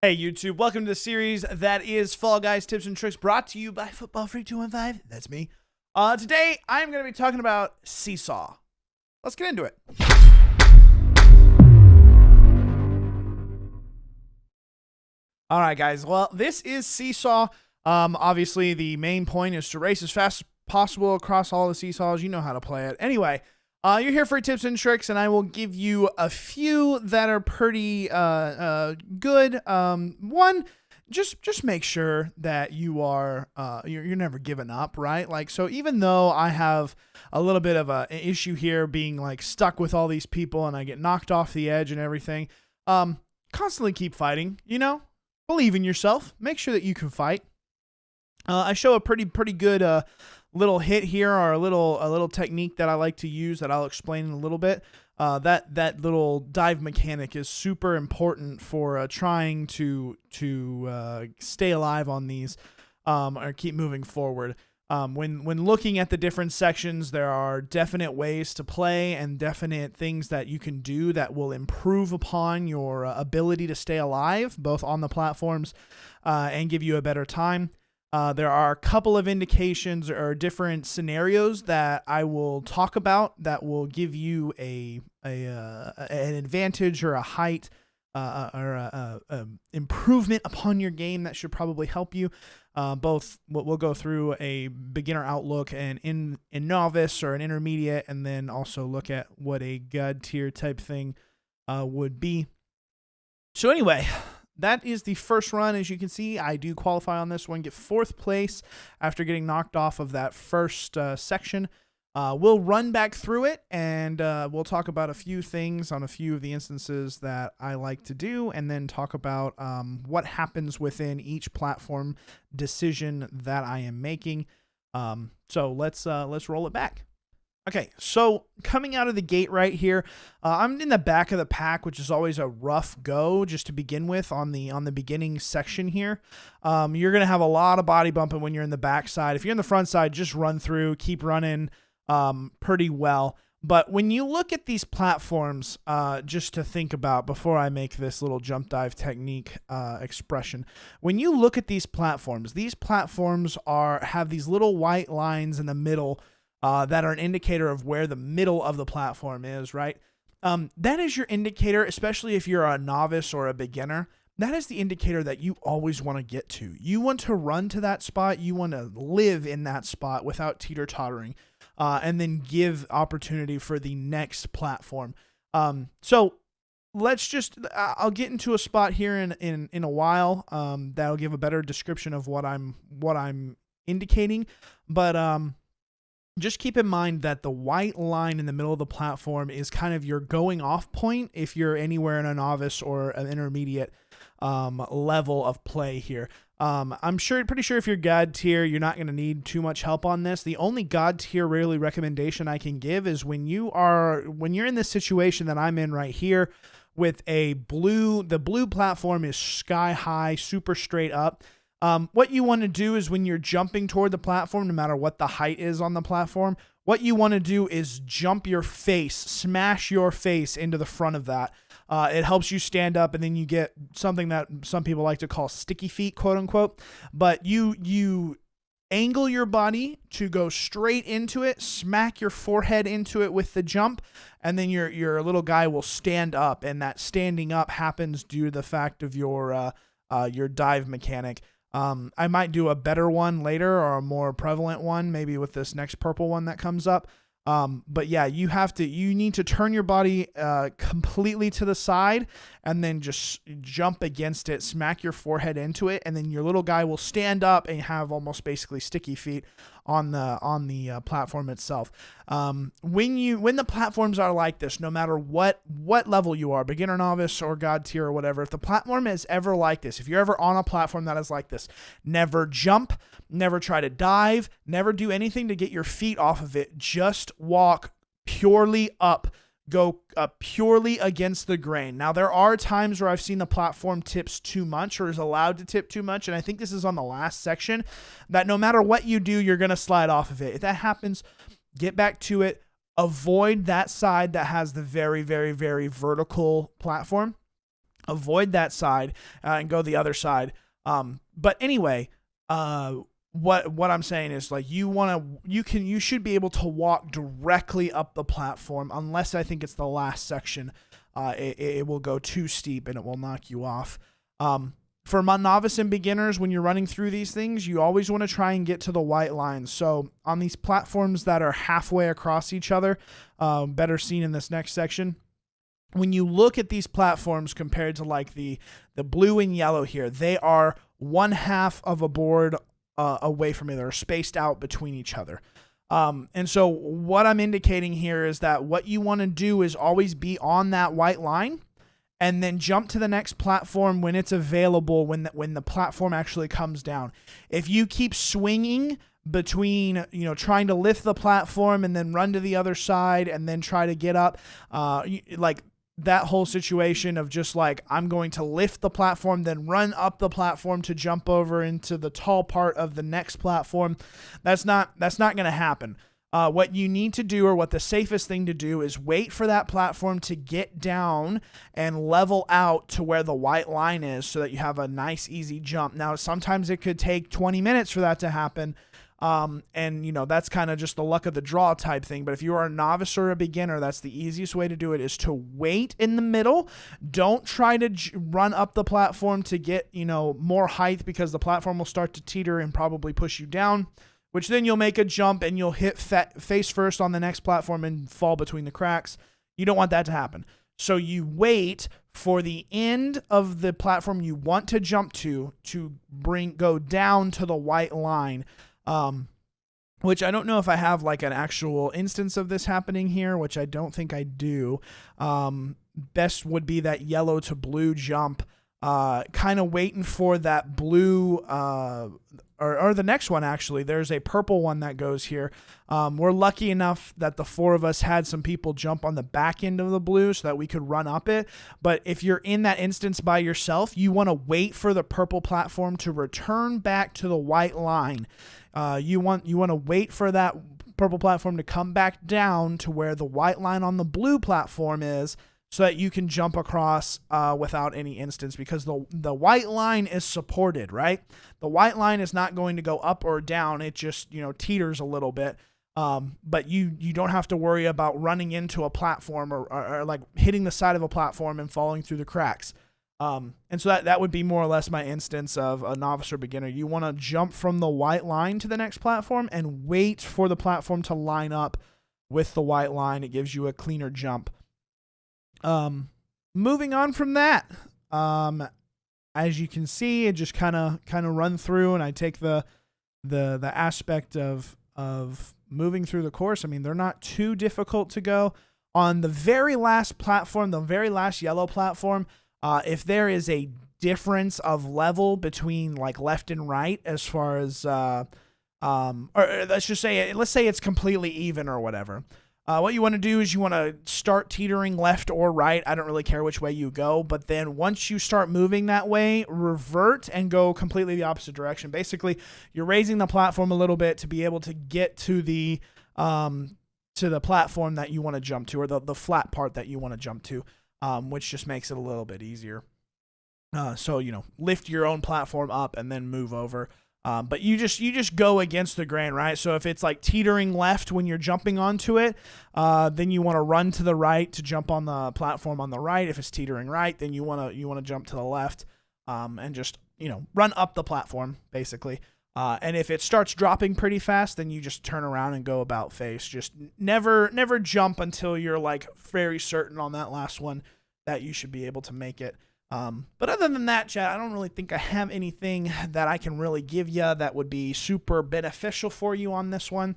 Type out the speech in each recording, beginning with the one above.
Hey YouTube, welcome to the series that is Fall Guys Tips and Tricks, brought to you by Football Freak 215. That's me. Today I'm going to be talking about Seesaw. Let's get into it. All right, guys. Well, this is Seesaw. Obviously the main point is to race as fast as possible across all the seesaws. You know how to play it. Anyway, you're here for tips and tricks, and I will give you a few that are pretty good. One, just make sure that you are you're never giving up, right? Like, so even though I have a little bit of an issue here, being like stuck with all these people, and I get knocked off the edge and everything, constantly keep fighting. Believe in yourself. Make sure that you can fight. I show a pretty good little hit here, or a little technique that I like to use that I'll explain in a little bit. That little dive mechanic is super important for trying to stay alive on these, or keep moving forward. When looking at the different sections, there are definite ways to play and definite things that you can do that will improve upon your ability to stay alive, both on the platforms and give you a better time. There are a couple of indications or different scenarios that I will talk about that will give you an advantage or a height or a improvement upon your game that should probably help you. Both we'll go through a beginner outlook and in novice or an intermediate, and then also look at what a god tier type thing would be. So anyway, that is the first run. As you can see, I do qualify on this one, get 4th place after getting knocked off of that first section. We'll run back through it, and we'll talk about a few things on a few of the instances that I like to do, and then talk about what happens within each platform decision that I am making. So let's roll it back. Okay, so coming out of the gate right here, I'm in the back of the pack, which is always a rough go just to begin with on the beginning section here. You're going to have a lot of body bumping when you're in the back side. If you're in the front side, just run through, keep running pretty well. But when you look at these platforms, just to think about before I make this little jump dive technique expression, when you look at these platforms have these little white lines in the middle that are an indicator of where the middle of the platform is, right? That is your indicator, especially if you're a novice or a beginner. That is the indicator that you always want to get to. You want to run to that spot. You want to live in that spot without teeter-tottering, and then give opportunity for the next platform. So I'll get into a spot here in a while that'll give a better description of what I'm indicating. But just keep in mind that the white line in the middle of the platform is kind of your going off point if you're anywhere in a novice or an intermediate level of play here. I'm pretty sure if you're God tier, you're not going to need too much help on this. The only God tier really recommendation I can give is when you're in this situation that I'm in right here with the blue platform is sky high, super straight up. What you want to do is when you're jumping toward the platform, no matter what the height is on the platform, what you want to do is smash your face into the front of that. It helps you stand up, and then you get something that some people like to call sticky feet, quote unquote. But you angle your body to go straight into it, smack your forehead into it with the jump, and then your little guy will stand up, and that standing up happens due to the fact of your dive mechanic. I might do a better one later, or a more prevalent one, maybe with this next purple one that comes up. But yeah, you need to turn your body completely to the side, and then just jump against it, smack your forehead into it, and then your little guy will stand up and have almost basically sticky feet on the platform itself. When the platforms are like this, no matter what level you are, beginner, novice, or god tier, or whatever, if the platform is ever like this, if you're ever on a platform that is like this, never jump, never try to dive, never do anything to get your feet off of it. Just walk purely up. Go purely against the grain. Now, there are times where I've seen the platform tips too much, or is allowed to tip too much, and I think this is on the last section, that no matter what you do, you're going to slide off of it. If that happens, get back to it. Avoid that side that has the very, very, very vertical platform. avoid that side and go the other side. But anyway, what I'm saying is, like, you should be able to walk directly up the platform, unless I think it's the last section. It will go too steep and it will knock you off. For my novice and beginners, when you're running through these things, you always want to try and get to the white lines. So on these platforms that are halfway across each other, better seen in this next section, when you look at these platforms compared to like the blue and yellow here, they are one half of a board away from each other, spaced out between each other. And so what I'm indicating here is that what you want to do is always be on that white line, and then jump to the next platform when it's available, when the platform actually comes down. If you keep swinging between, trying to lift the platform and then run to the other side and then try to get up, like that whole situation of just like, I'm going to lift the platform, then run up the platform to jump over into the tall part of the next platform, that's not going to happen. What you need to do, or what the safest thing to do, is wait for that platform to get down and level out to where the white line is, so that you have a nice, easy jump. Now, sometimes it could take 20 minutes for that to happen. And that's kind of just the luck of the draw type thing. But if you are a novice or a beginner, that's the easiest way to do it, is to wait in the middle. Don't try to run up the platform to get, more height, because the platform will start to teeter and probably push you down, which then you'll make a jump and you'll hit face first on the next platform and fall between the cracks. You don't want that to happen. So you wait for the end of the platform you want to jump to go down to the white line, which I don't know if I have like an actual instance of this happening here, which I don't think I do. Best would be that yellow to blue jump, kind of waiting for that blue, or the next one. Actually, there's a purple one that goes here. We're lucky enough that the four of us had some people jump on the back end of the blue so that we could run up it. But if you're in that instance by yourself, you want to wait for the purple platform to return back to the white line. You want to wait for that purple platform to come back down to where the white line on the blue platform is, so that you can jump across without any instance, because the white line is supported, right? The white line is not going to go up or down. It just, teeters a little bit. But you don't have to worry about running into a platform or like hitting the side of a platform and falling through the cracks. And so that would be more or less my instance of a novice or beginner. You want to jump from the white line to the next platform and wait for the platform to line up with the white line. It gives you a cleaner jump. Moving on from that, as you can see, it just kind of run through, and I take the aspect of moving through the course. I mean, they're not too difficult to go. On the very last platform, the very last yellow platform, if there is a difference of level between like left and right, as far as, or let's say it's completely even or whatever. What you want to do is you want to start teetering left or right. I don't really care which way you go, but then once you start moving that way, revert and go completely the opposite direction. Basically, you're raising the platform a little bit to be able to get to the platform that you want to jump to, or the flat part that you want to jump to, which just makes it a little bit easier. So lift your own platform up and then move over. But you just go against the grain, right? So if it's like teetering left when you're jumping onto it, then you want to run to the right to jump on the platform on the right. If it's teetering right, then you want to jump to the left, and just run up the platform basically. And if it starts dropping pretty fast, then you just turn around and go about face. Just never jump until you're like very certain on that last one that you should be able to make it. But other than that, chat, I don't really think I have anything that I can really give you that would be super beneficial for you on this one.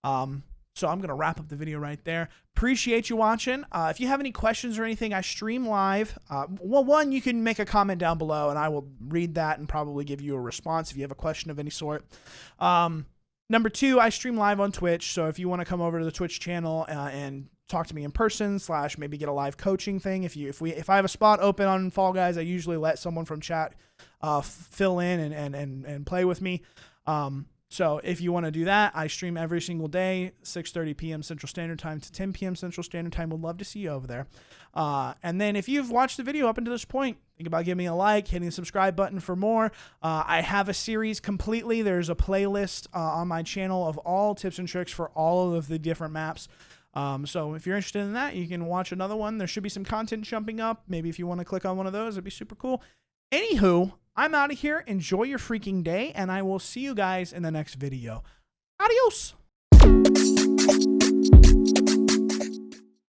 So I'm going to wrap up the video right there. Appreciate you watching. If you have any questions or anything, I stream live. One, you can make a comment down below and I will read that and probably give you a response if you have a question of any sort. Number two, I stream live on Twitch. So if you want to come over to the Twitch channel and talk to me in person, / maybe get a live coaching thing. If I have a spot open on Fall Guys, I usually let someone from chat fill in and play with me. So if you want to do that, I stream every single day, 6:30 p.m. Central Standard Time to 10 p.m. Central Standard Time. Would love to see you over there. And then if you've watched the video up until this point, think about giving me a like, hitting the subscribe button for more. I have a series completely. There's a playlist on my channel of all tips and tricks for all of the different maps. So if you're interested in that, you can watch another one. There should be some content jumping up. Maybe if you want to click on one of those, it'd be super cool. Anywho, I'm out of here. Enjoy your freaking day, and I will see you guys in the next video. Adios.